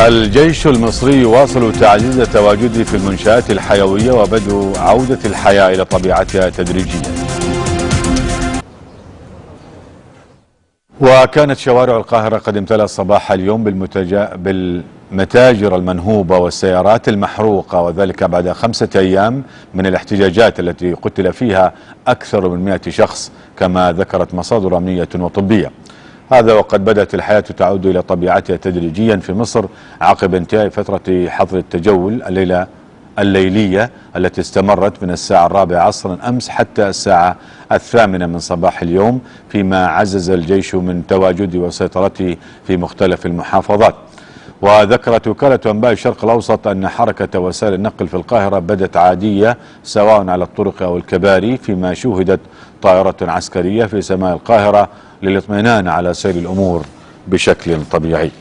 الجيش المصري يواصل تعزيز تواجده في المنشآت الحيوية وبدء عودة الحياة إلى طبيعتها تدريجيا. وكانت شوارع القاهرة قد امتلأت صباح اليوم بالمتاجر المنهوبة والسيارات المحروقة، وذلك بعد 5 أيام من الاحتجاجات التي قتل فيها أكثر من 100 شخص كما ذكرت مصادر أمنية وطبية. هذا وقد بدأت الحياة تعود إلى طبيعتها تدريجيا في مصر عقب انتهاء فترة حظر التجول الليلية التي استمرت من الساعة 4 عصرا أمس حتى الساعة 8 من صباح اليوم، فيما عزز الجيش من تواجده وسيطرته في مختلف المحافظات. وذكرت وكالة أنباء الشرق الأوسط أن حركة وسائل النقل في القاهرة بدت عادية سواء على الطرق أو الكباري، فيما شوهدت طائرة عسكرية في سماء القاهرة للاطمئنان على سير الأمور بشكل طبيعي.